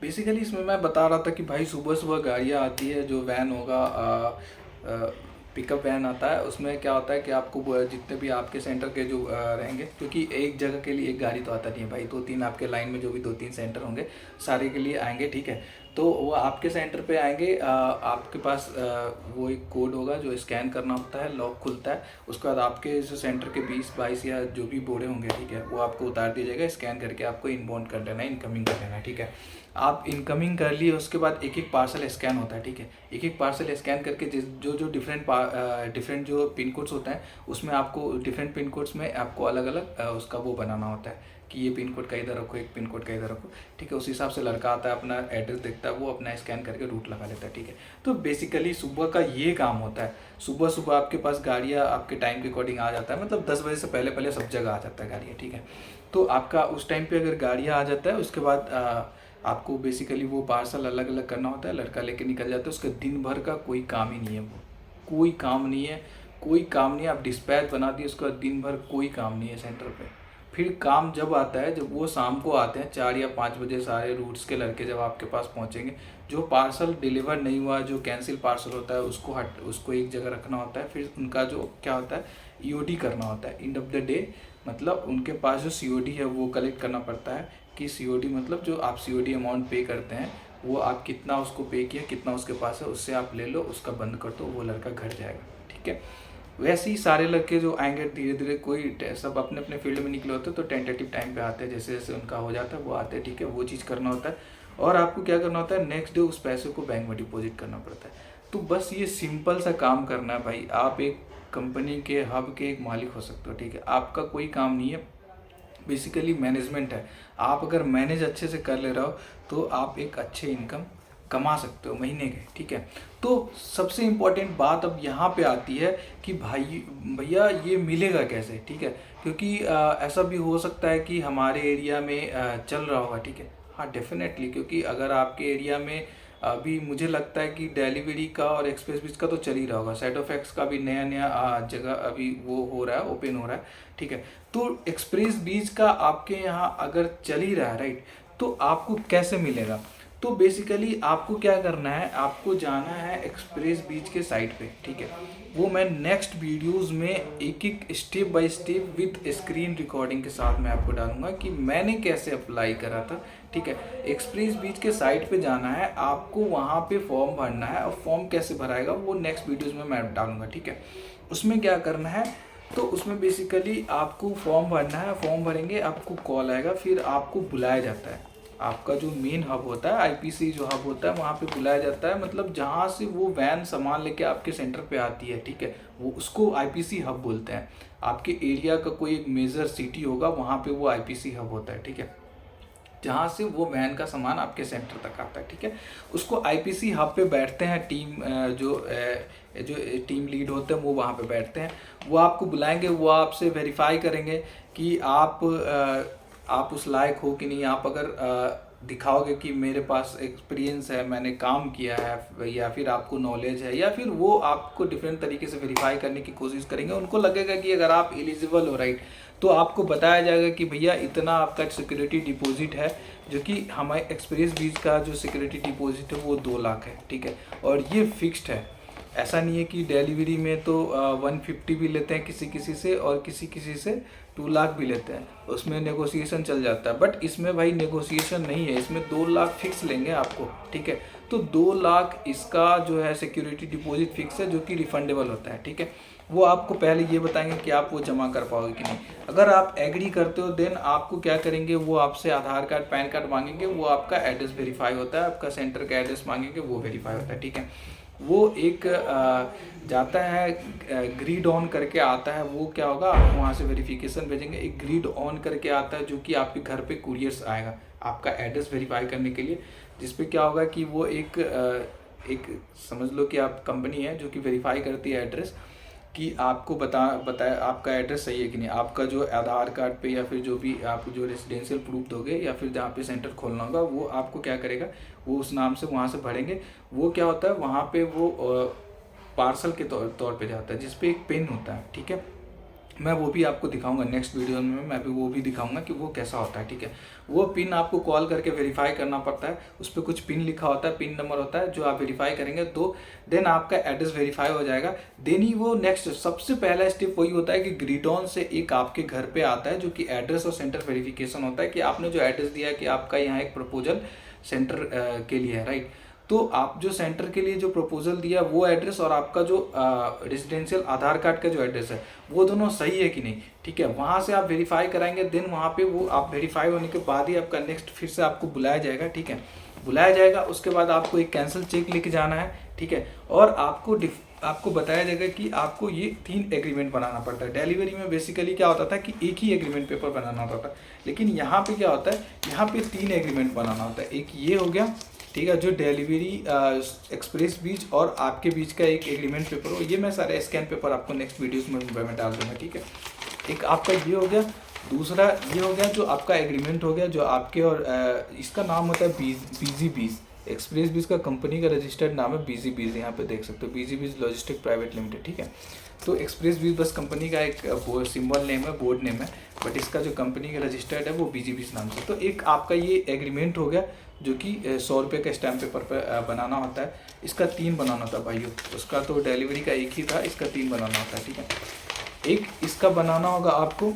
Basically इसमें मैं बता रहा था कि भाई सुबह सुबह गाड़ियाँ आती है, जो वैन होगा पिकअप वैन आता है, उसमें क्या होता है कि आपको जितने भी आपके सेंटर के जो रहेंगे, क्योंकि एक जगह के लिए एक गाड़ी तो आता नहीं है भाई, 2-3 आपके लाइन में जो भी 2-3 सेंटर होंगे सारे के लिए आएंगे, ठीक है। तो वो आपके सेंटर पे आएंगे, आपके पास वो एक कोड होगा जो स्कैन करना होता है, लॉक खुलता है, उसके बाद आपके जो सेंटर के 20-22 या जो भी बोर्डे होंगे, ठीक है, वो आपको उतार दिया जाएगा, स्कैन करके आपको इनबाउंड कर देना है, इनकमिंग कर देना है, ठीक है। आप इनकमिंग कर लिए, उसके बाद एक एक पार्सल स्कैन होता है, ठीक है। एक एक पार्सल स्कैन करके जो जो डिफरेंट जो पिन कोड्स होते हैं, उसमें आपको डिफरेंट पिन कोड्स में आपको अलग अलग उसका वो बनाना होता है कि ये पिन कोड का इधर रखो, एक पिन कोड का इधर रखो, ठीक है। उस हिसाब से लड़का आता है, अपना एड्रेस देखता है, वो अपना स्कैन करके रूट लगा लेता है, ठीक है। तो बेसिकली सुबह का ये काम होता है। सुबह सुबह आपके पास गाड़ियाँ आपके टाइम के अकॉर्डिंग आ जाता है, मतलब 10 बजे से पहले पहले सब जगह आ जाता है गाड़ियाँ, ठीक है। तो आपका उस टाइम पे अगर गाड़ियाँ आ जाता है, उसके बाद आपको बेसिकली वो पार्सल अलग अलग करना होता है, लड़का लेके निकल जाता है, उसका दिन भर का कोई काम ही नहीं है, वो कोई काम नहीं है, कोई काम नहीं है। आप डिस्पैच बना दिए, उसका दिन भर कोई काम नहीं है सेंटर पे। फिर काम जब आता है, जब वो शाम को आते हैं 4 या 5 बजे, सारे रूट्स के लड़के जब आपके पास पहुंचेंगे, जो पार्सल डिलीवर नहीं हुआ, जो कैंसिल पार्सल होता है, उसको एक जगह रखना होता है। फिर उनका जो क्या होता है, ईओडी करना होता है एंड ऑफ द डे, मतलब उनके पास जो सीओडी है वो कलेक्ट करना पड़ता है कि सीओडी मतलब जो आप सीओडी अमाउंट पे करते हैं, वो आप कितना उसको पे किया, कितना उसके पास है, उससे आप ले लो, उसका बंद कर दो, वो लड़का घर जाएगा, ठीक है। वैसे ही सारे लड़के जो आएंगे धीरे धीरे, कोई सब अपने अपने फील्ड में निकले होते हैं, तो टेंटेटिव टाइम पे आते हैं, जैसे जैसे उनका हो जाता है वो आते हैं, ठीक है। वो चीज़ करना होता है, और आपको क्या करना होता है, नेक्स्ट डे उस पैसे को बैंक में डिपॉजिट करना पड़ता है। तो बस ये सिंपल सा काम करना है भाई। आप एक कंपनी के हब के एक मालिक हो सकते हो, ठीक है। आपका कोई काम नहीं है, बेसिकली मैनेजमेंट है। आप अगर मैनेज अच्छे से कर ले रहे हो, तो आप एक अच्छे इनकम कमा सकते हो महीने के, ठीक है। तो सबसे इम्पोर्टेंट बात अब यहाँ पे आती है कि भाई भैया ये मिलेगा कैसे, ठीक है। क्योंकि ऐसा भी हो सकता है कि हमारे एरिया में चल रहा होगा, ठीक है। हाँ डेफिनेटली, क्योंकि अगर आपके एरिया में अभी मुझे लगता है कि डिलीवरी का और एक्सप्रेस बीच का तो चल ही रहा होगा, साइड ऑफ एक्स का भी नया नया जगह अभी वो हो रहा है, ओपन हो रहा है, ठीक है। तो एक्सप्रेस बीच का आपके यहाँ अगर चल ही रहा है, राइट, तो आपको कैसे मिलेगा। तो बेसिकली आपको क्या करना है, आपको जाना है एक्सप्रेस बीच के साइट पे, ठीक है। वो मैं नेक्स्ट वीडियोस में एक एक step by step with screen recording के साथ मैं आपको डालूंगा कि मैंने कैसे अप्लाई करा था, ठीक है। एक्सप्रेस बीच के साइट पे जाना है, आपको वहाँ पे फॉर्म भरना है, और फॉर्म कैसे भराएगा वो नेक्स्ट वीडियोज़ में मैं डालूंगा, ठीक है। उसमें क्या करना है, तो उसमें बेसिकली आपको फॉर्म भरना है, फॉर्म भरेंगे, आपको कॉल आएगा, फिर आपको बुलाया जाता है। आपका जो मेन हब होता है, आईपीसी जो हब होता है, वहाँ पे बुलाया जाता है, मतलब जहाँ से वो वैन सामान लेके आपके सेंटर पे आती है, ठीक है, वो उसको आईपीसी हब बोलते हैं। आपके एरिया का कोई एक मेजर सिटी होगा, वहाँ पे वो आईपीसी हब होता है, ठीक है, जहाँ से वो वैन का सामान आपके सेंटर तक आता है, ठीक है। उसको आईपीसी हब पे बैठते हैं जो टीम लीड होते हैं, वो वहाँ पे बैठते हैं, वो आपको बुलाएंगे, वो आपसे वेरीफाई करेंगे कि आप उस लायक हो कि नहीं। आप अगर दिखाओगे कि मेरे पास एक्सपीरियंस है, मैंने काम किया है, या फिर आपको नॉलेज है, या फिर वो आपको डिफरेंट तरीके से वेरीफाई करने की कोशिश करेंगे। उनको लगेगा कि अगर आप एलिजिबल हो, राइट, तो आपको बताया जाएगा कि भैया इतना आपका सिक्योरिटी डिपॉजिट है, जो कि हमारे एक्सप्रेस बीच का जो सिक्योरिटी डिपॉजिट है वो 2 लाख है, ठीक है। और ये फिक्स्ड है, ऐसा नहीं है कि डिलीवरी में तो 150 भी लेते हैं किसी किसी से, और किसी किसी से 2 लाख भी लेते हैं, उसमें नेगोशिएशन चल जाता है। बट इसमें भाई नेगोशिएशन नहीं है, इसमें 2 लाख फिक्स लेंगे आपको, ठीक है। तो 2 लाख इसका जो है सिक्योरिटी डिपॉजिट फिक्स है, जो कि रिफंडेबल होता है, ठीक है। वो आपको पहले ये बताएंगे कि आप वो जमा कर पाओगे कि नहीं। अगर आप एग्री करते हो, देन आपको क्या करेंगे, वो आपसे आधार कार्ड पैन कार्ड मांगेंगे, वो आपका एड्रेस वेरीफाई होता है, आपका सेंटर का एड्रेस मांगेंगे, वो वेरीफाई होता है, ठीक है। वो एक जाता है ग्रीड ऑन करके आता है, वो क्या होगा, आप वहाँ से वेरिफिकेशन भेजेंगे, एक ग्रीड ऑन करके आता है, जो कि आपके घर पे कुरियर्स आएगा आपका एड्रेस वेरीफाई करने के लिए, जिसपे क्या होगा कि वो एक समझ लो कि आप कंपनी है जो कि वेरीफाई करती है एड्रेस, कि आपको बताए आपका एड्रेस सही है कि नहीं। आपका जो आधार कार्ड पे, या फिर जो भी आप जो रेजिडेंशियल प्रूफ दोगे, या फिर जहाँ पे सेंटर खोलना होगा, वो आपको क्या करेगा, वो उस नाम से वहाँ से भरेंगे। वो क्या होता है, वहाँ पे वो पार्सल के तौर पे जाता है, जिसपे एक पिन होता है, ठीक है। मैं वो भी आपको दिखाऊंगा नेक्स्ट वीडियो में, मैं भी वो भी दिखाऊंगा कि वो कैसा होता है, ठीक है। वो पिन आपको कॉल करके वेरीफाई करना पड़ता है, उस पर कुछ पिन लिखा होता है, पिन नंबर होता है, जो आप वेरीफाई करेंगे तो देन आपका एड्रेस वेरीफाई हो जाएगा। देन ही वो नेक्स्ट सबसे पहला स्टेप वही होता है कि ग्रीटॉन से एक आपके घर पे आता है, जो कि एड्रेस और सेंटर वेरिफिकेशन होता है कि आपने जो एड्रेस दिया है कि आपका यहाँ एक प्रपोजल सेंटर के लिए है, राइट। तो आप जो सेंटर के लिए जो प्रपोजल दिया वो एड्रेस और आपका जो रेजिडेंशियल आधार कार्ड का जो एड्रेस है वो दोनों सही है कि नहीं, ठीक है। वहाँ से आप वेरीफाई कराएंगे, देन वहाँ पे वो आप वेरीफाई होने के बाद ही आपका नेक्स्ट फिर से आपको बुलाया जाएगा, ठीक है। बुलाया जाएगा, उसके बाद आपको एक कैंसिल चेक लेके जाना है, ठीक है। और आपको बताया जाएगा कि आपको ये 3 एग्रीमेंट बनाना पड़ता है। डिलीवरी में बेसिकली क्या होता था कि एक ही एग्रीमेंट पेपर बनाना होता था, लेकिन यहाँ पे क्या होता है, यहाँ पे 3 एग्रीमेंट बनाना होता है। एक ये हो गया, ठीक है, जो डिलीवरी एक्सप्रेस बीच और आपके बीच का एक एग्रीमेंट पेपर हो, ये मैं सारे स्कैन पेपर आपको नेक्स्ट वीडियोस में मैं डाल दूंगा, ठीक है। एक आपका ये हो गया, दूसरा ये हो गया जो आपका एग्रीमेंट हो गया जो आपके और इसका नाम होता है बीजी बीज एक्सप्रेस बीज का कंपनी का रजिस्टर्ड नाम है बीजी बीज, यहाँ पे देख सकते हो बीजी बीज लॉजिस्टिक प्राइवेट लिमिटेड, ठीक है। तो एक्सप्रेस बीज बस कंपनी का एक सिंबल नेम है, बोर्ड नेम है, बट इसका जो कंपनी का रजिस्टर्ड है वो बीजी बीज नाम से। तो एक आपका ये एग्रीमेंट हो गया जो कि 100 रुपये का स्टैम्प पेपर पर बनाना होता है। इसका 3 बनाना होता है भाइयों, उसका तो डिलीवरी का एक ही था, इसका 3 बनाना होता है, ठीक है। एक इसका बनाना होगा आपको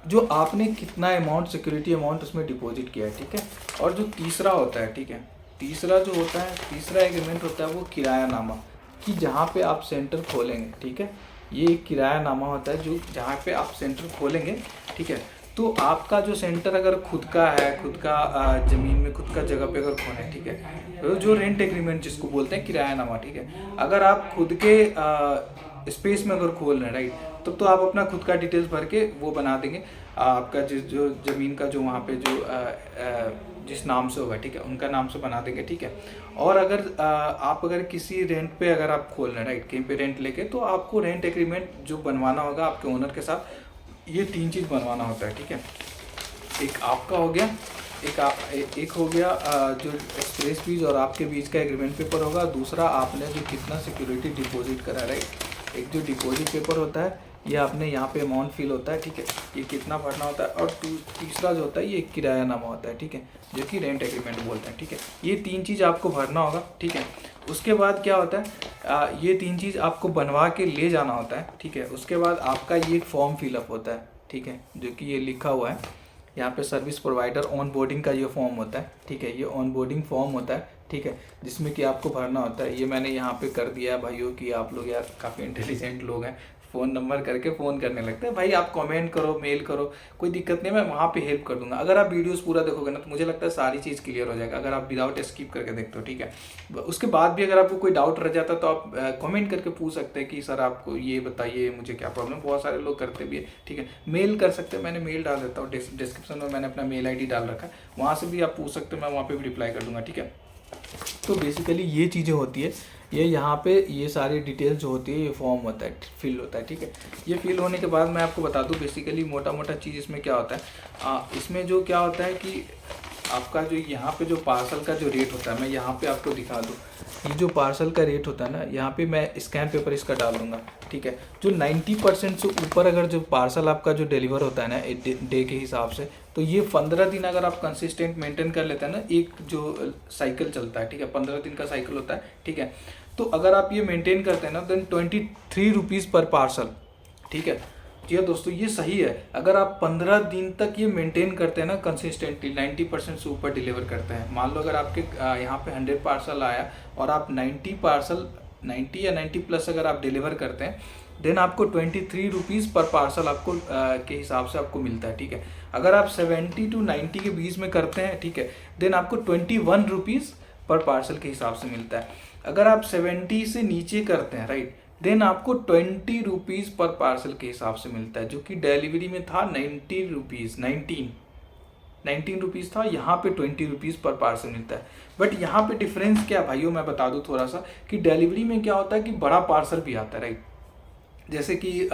जो आपने कितना अमाउंट सिक्योरिटी अमाउंट उसमें डिपॉजिट किया है, ठीक है। और जो तीसरा होता है, ठीक है, तीसरा जो होता है, तीसरा एग्रीमेंट होता है वो किरायानामा, कि जहाँ पे आप सेंटर खोलेंगे, ठीक है। ये एक किरायानामा होता है जो जहाँ पे आप सेंटर खोलेंगे, ठीक है। तो आपका जो सेंटर अगर खुद का है, खुद का ज़मीन में खुद का जगह पे अगर खोले, ठीक है, तो जो रेंट एग्रीमेंट जिसको बोलते हैं किरायानामा, ठीक है। अगर आप खुद के स्पेस में अगर खोल रहे हैं, राइट, तब तो आप अपना खुद का डिटेल्स भर के वो बना देंगे, आपका जो ज़मीन का जो वहाँ पे जो जिस नाम से होगा, ठीक है, उनका नाम से बना देंगे, ठीक है। और अगर आप अगर किसी रेंट पे अगर आप खोल रहे हैं, राइट, कहीं पे रेंट लेके, तो आपको रेंट एग्रीमेंट जो बनवाना होगा आपके ओनर के साथ, ये 3 चीज़ बनवाना होता है, ठीक है। एक आपका हो गया, एक हो गया जो एक्सप्रेस बीच और आपके बीच का एग्रीमेंट पेपर होगा। दूसरा आपने जो कितना सिक्योरिटी डिपॉजिट करा, राइट, एक जो डिपॉजिट पेपर होता है ये आपने यहाँ पे अमाउंट फिल होता है, ठीक है, ये कितना भरना होता है। और तीसरा जो होता है ये किरायानामा होता है, ठीक है, जो कि रेंट एग्रीमेंट बोलते हैं, ठीक है। ये 3 चीज़ आपको भरना होगा, ठीक है। उसके बाद क्या होता है, ये 3 चीज़ आपको बनवा के ले जाना होता है, ठीक है। उसके बाद आपका ये फॉर्म फिलअप होता है, ठीक है, जो कि ये लिखा हुआ है यहाँ पे सर्विस प्रोवाइडर ऑन बोर्डिंग का ये फॉर्म होता है, ठीक है। ये ऑन बोर्डिंग फॉर्म होता है, ठीक है, जिसमें कि आपको भरना होता है। ये मैंने यहाँ पे कर दिया है भाइयों कि आप लोग यार काफ़ी इंटेलिजेंट लोग हैं, फ़ोन नंबर करके फ़ोन करने लगते हैं। भाई आप कमेंट करो, मेल करो, कोई दिक्कत नहीं, मैं वहाँ पे हेल्प कर दूंगा। अगर आप वीडियोस पूरा देखोगे ना तो मुझे लगता है सारी चीज़ क्लियर हो जाएगा, अगर आप विदाउट स्किप करके देखते हो, ठीक है। उसके बाद भी अगर आपको कोई डाउट रह जाता है तो आप कमेंट करके पूछ सकते हैं कि सर आपको ये बताइए मुझे क्या प्रॉब्लम। बहुत सारे लोग करते भी है, ठीक है। मेल कर सकते हैं, मैंने मेल डाल देता हूँ डिस्क्रिप्शन में, मैंने अपना मेल ID डाल रखा है, वहाँ से भी आप पूछ सकते हो, मैं वहाँ पर भी रिप्लाई कर दूँगा, ठीक है। तो बेसिकली ये चीज़ें होती है, ये यहाँ पे ये सारी डिटेल्स जो होती है ये फॉर्म होता है, फिल होता है, ठीक है। ये फिल होने के बाद मैं आपको बता दूँ बेसिकली मोटा मोटा चीज़ इसमें क्या होता है। इसमें जो क्या होता है कि आपका जो यहाँ पे जो पार्सल का जो रेट होता है, मैं यहाँ पे आपको दिखा दूँ, ये जो पार्सल का रेट होता है ना, यहाँ पे मैं स्कैन पेपर इसका डाल दूँगा, ठीक है। जो 90% से ऊपर अगर जो पार्सल आपका जो डिलीवर होता है ना डे के हिसाब से, तो ये 15 दिन अगर आप कंसिस्टेंट मेंटेन कर लेते हैं ना, एक जो साइकिल चलता है, ठीक है, 15 दिन का साइकिल होता है, ठीक है। तो अगर आप ये मेंटेन करते हैं ना, देन 23 रुपीज़ पर पार्सल, ठीक है। जी हाँ दोस्तों, ये सही है। अगर आप 15 दिन तक ये मेंटेन करते हैं ना कंसिस्टेंटली, 90% से ऊपर डिलीवर करते हैं, मान लो अगर आपके यहाँ पे 100 पार्सल आया और आप 90 या 90 प्लस अगर आप डिलीवर करते हैं, देन आपको 23 रुपीज़ पर पार्सल आपको के हिसाब से आपको मिलता है, ठीक है। अगर आप 70 to 90 के बीच में करते हैं, ठीक है, देन आपको 21 रुपीज़ पर पार्सल के हिसाब से मिलता है। अगर आप 70 से नीचे करते हैं, राइट, देन आपको 20 रुपीज़ पर पार्सल के हिसाब से मिलता है, जो कि डिलीवरी में था 19 रुपीज़ था, यहाँ पे 20 रुपीज़ पर पार्सल मिलता है। बट यहाँ पे डिफरेंस क्या भाइयों मैं बता दूँ थोड़ा सा, कि डिलीवरी में क्या होता है कि बड़ा पार्सल भी आता है, राइट, जैसे कि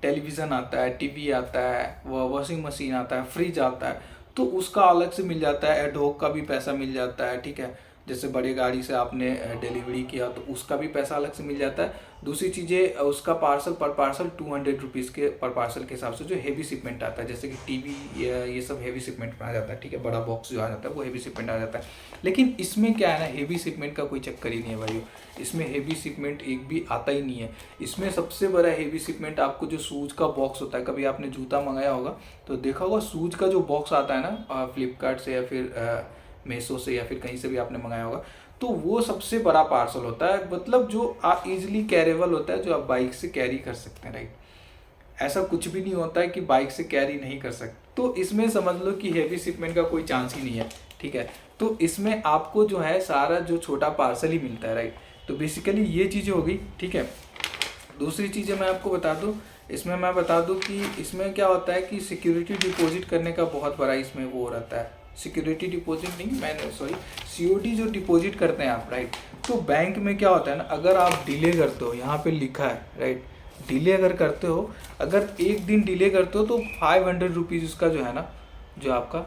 टेलीविज़न आता है, टीवी आता है, वॉशिंग मशीन आता है, फ्रिज आता है, तो उसका अलग से मिल जाता है, एडहोक का भी पैसा मिल जाता है, ठीक है। जैसे बड़ी गाड़ी से आपने डिलीवरी किया तो उसका भी पैसा अलग से मिल जाता है। दूसरी चीज़ें उसका पार्सल पर पार्सल 200 रुपीज़ के पर पार्सल के हिसाब से जो हेवी शिपमेंट आता है, जैसे कि टीवी ये सब हेवी शिपमेंट में आ जाता है, ठीक है, बड़ा बॉक्स जो आ जाता है वो हेवी शिपमेंट आ जाता है। लेकिन इसमें क्या है ना, हेवी शिपमेंट का कोई चक्कर ही नहीं है भाई, इसमें हेवी शिपमेंट एक भी आता ही नहीं है। इसमें सबसे बड़ा हेवी शिपमेंट आपको जो शूज़ का बॉक्स होता है, कभी आपने जूता मंगाया होगा तो देखा होगा शूज़ का जो बॉक्स आता है ना फ्लिपकार्ट से या फिर मीशो से या फिर कहीं से भी आपने मंगाया होगा, तो वो सबसे बड़ा पार्सल होता है, मतलब जो आप इजीली कैरेबल होता है, जो आप बाइक से कैरी कर सकते हैं, राइट। ऐसा कुछ भी नहीं होता है कि बाइक से कैरी नहीं कर सकते, तो इसमें समझ लो कि हेवी शिपमेंट का कोई चांस ही नहीं है, ठीक है। तो इसमें आपको जो है सारा जो छोटा पार्सल ही मिलता है, राइट। तो बेसिकली ये चीज़ें हो गई, ठीक है। दूसरी चीज़ें मैं आपको बता दूं, इसमें मैं बता दूं कि इसमें क्या होता है कि सिक्योरिटी डिपॉजिट करने का बहुत बड़ा इसमें वो रहता है। सिक्योरिटी डिपॉजिट नहीं, मैंने सॉरी सीओडी जो डिपॉजिट करते हैं आप, राइट। तो बैंक में क्या होता है ना, अगर आप डिले करते हो, यहाँ पे लिखा है, राइट, डिले अगर करते हो, अगर एक दिन डिले करते हो तो 500 रुपीज़ उसका जो है ना, जो आपका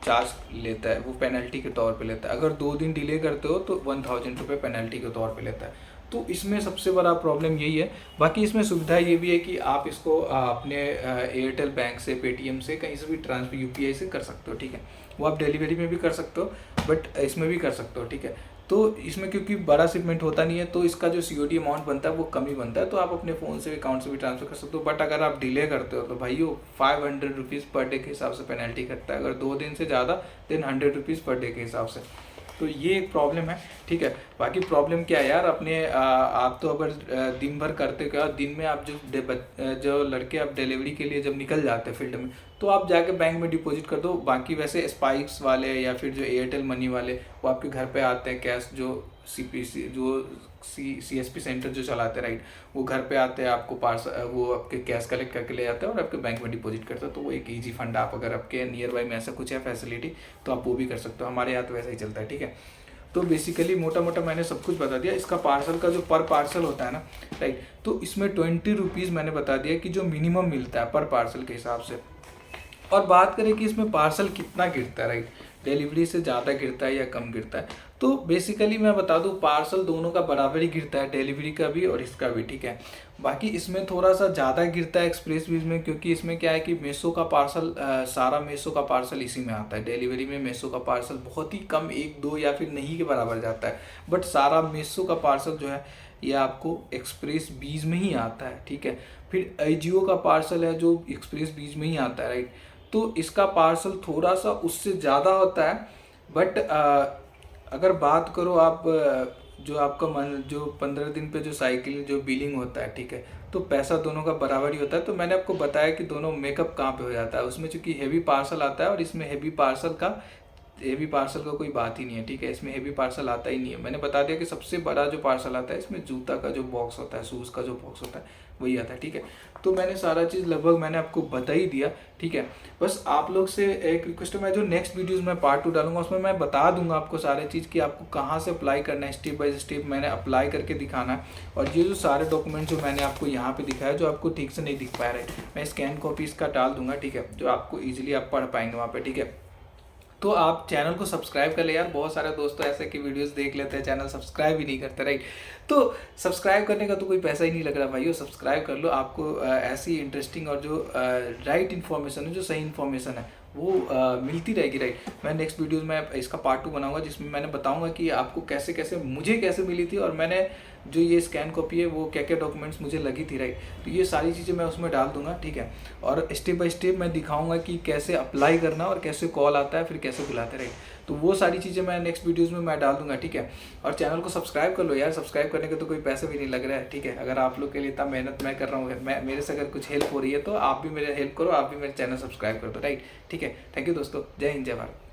चार्ज लेता है वो पेनल्टी के तौर पे लेता है। अगर 2 दिन डिले करते हो तो 1000 रुपये पेनल्टी के तौर पे लेता है। तो इसमें सबसे बड़ा प्रॉब्लम यही है। बाकी इसमें सुविधा ये भी है कि आप इसको अपने एयरटेल बैंक से, पेटीएम से, कहीं से भी ट्रांसफर यूपीआई से कर सकते हो, ठीक है। वो आप डिलीवरी में भी कर सकते हो, बट इसमें भी कर सकते हो, ठीक है। तो इसमें क्योंकि बड़ा शिपमेंट होता नहीं है तो इसका जो सीओडी अमाउंट बनता है वो कम ही बनता है, तो आप अपने फ़ोन से, अकाउंट से भी ट्रांसफ़र कर सकते हो। बट अगर आप डिले करते हो तो भाई वो 500 रुपीज़ पर डे के हिसाब से पेनल्टी कटता है। अगर 2 दिन से ज़्यादा देन 100 रुपीज़ पर डे के हिसाब से। तो ये एक प्रॉब्लम है, ठीक है। बाकी प्रॉब्लम क्या है यार, अपने आप तो अगर दिन भर करते क्या, दिन में आप जो लड़के आप डिलीवरी के लिए जब निकल जाते हैं फील्ड में, तो आप जाके बैंक में डिपॉजिट कर दो। बाकी वैसे स्पाइक्स वाले या फिर जो एयरटेल मनी वाले वो आपके घर पे आते हैं, कैश जो सीपीसी जो सीएसपी सेंटर जो चलाते हैं, राइट, वो घर पे आते हैं, आपको पार्सल वो आपके कैश कलेक्ट करके ले जाते हैं और आपके बैंक में डिपॉजिट करते हैं। तो वो एक इजी फंड, आप अगर आपके नियर बाई में ऐसा कुछ है फैसिलिटी तो आप वो भी कर सकते हो। हमारे यहाँ तो वैसा ही चलता है, ठीक है। तो बेसिकली मोटा मोटा मैंने सब कुछ बता दिया। इसका पार्सल का जो पर पार्सल होता है ना, राइट, तो इसमें 20 रुपीज़ मैंने बता दिया कि जो मिनिमम मिलता है पर पार्सल के हिसाब से। और बात करें कि इसमें पार्सल कितना गिरता है, राइट, डिलीवरी से ज़्यादा गिरता है या कम गिरता है, तो बेसिकली मैं बता दूं पार्सल दोनों का बराबर ही गिरता है, डिलीवरी का भी और इसका भी, ठीक है। बाकी इसमें थोड़ा सा ज़्यादा गिरता है एक्सप्रेस वीज में, क्योंकि इसमें क्या है कि मीशो का पार्सल सारा मीशो का पार्सल इसी में आता है। डिलीवरी में मीशो का पार्सल बहुत ही कम, 1-2 या फिर नहीं के बराबर जाता है, बट सारा मीशो का पार्सल जो है ये आपको एक्सप्रेस बीज में ही आता है, ठीक है। फिर अजियो का पार्सल है जो एक्सप्रेस बीज में ही आता है, राइट। तो इसका पार्सल थोड़ा सा उससे ज़्यादा होता है, बट अगर बात करो आप जो आपका जो 15 दिन पे जो साइकिल जो बिलिंग होता है, ठीक है, तो पैसा दोनों का बराबर ही होता है। तो मैंने आपको बताया कि दोनों मेकअप कहाँ पे हो जाता है, उसमें चूंकि हेवी पार्सल आता है और इसमें हेवी पार्सल का कोई बात ही नहीं है, ठीक है। इसमें हेवी पार्सल आता ही नहीं है। मैंने बता दिया कि सबसे बड़ा जो पार्सल आता है इसमें जूता का जो बॉक्स होता है, शूज़ का जो बॉक्स होता है वही आता है, ठीक है। तो मैंने सारा चीज़ लगभग मैंने आपको बता ही दिया, ठीक है। बस आप लोग से एक रिक्वेस्ट है, मैं जो नेक्स्ट वीडियोस में पार्ट 2 डालूंगा उसमें मैं बता दूंगा आपको सारे चीज़ कि आपको कहाँ से अप्लाई करना है, स्टेप बाय स्टेप मैंने अप्लाई करके दिखाना है। और ये जो सारे डॉक्यूमेंट जो मैंने आपको यहाँ पे दिखाया, जो आपको ठीक से नहीं दिख पा रहा है, मैं स्कैन कॉपी इसका डाल दूंगा, ठीक है, जो आपको ईजिली आप पढ़ पाएंगे वहाँ पर, ठीक है। तो आप चैनल को सब्सक्राइब कर ले यार, बहुत सारे दोस्तों ऐसे कि वीडियोस देख लेते हैं, चैनल सब्सक्राइब ही नहीं करते, राइट। तो सब्सक्राइब करने का तो कोई पैसा ही नहीं लग रहा भाइयों, सब्सक्राइब कर लो। आपको ऐसी इंटरेस्टिंग और जो राइट इन्फॉर्मेशन है, जो सही इन्फॉर्मेशन है वो मिलती रहेगी, राइट। मैं नेक्स्ट वीडियोस में इसका पार्ट 2 बनाऊंगा जिसमें मैंने बताऊंगा कि आपको मुझे कैसे मिली थी और मैंने जो ये स्कैन कॉपी है वो क्या क्या डॉक्यूमेंट्स मुझे लगी थी, राइट। तो ये सारी चीज़ें मैं उसमें डाल दूंगा, ठीक है। और स्टेप बाय स्टेप मैं दिखाऊंगा कि कैसे अप्लाई करना और कैसे कॉल आता है, फिर कैसे बुलाते, राइट। तो वो सारी चीज़ें मैं नेक्स्ट वीडियोस में मैं डाल दूंगा, ठीक है। और चैनल को सब्सक्राइब कर लो यार, सब्सक्राइब करने का तो कोई पैसा भी नहीं लग रहा है, ठीक है। अगर आप लोग के लिए इतना मेहनत मैं कर रहा हूँ, मेरे से अगर कुछ हेल्प हो रही है तो आप भी मेरे हेल्प करो, आप भी मेरे चैनल सब्सक्राइब कर दो, राइट, ठीक है। थैंक यू दोस्तों, जय हिंद, जय भारत।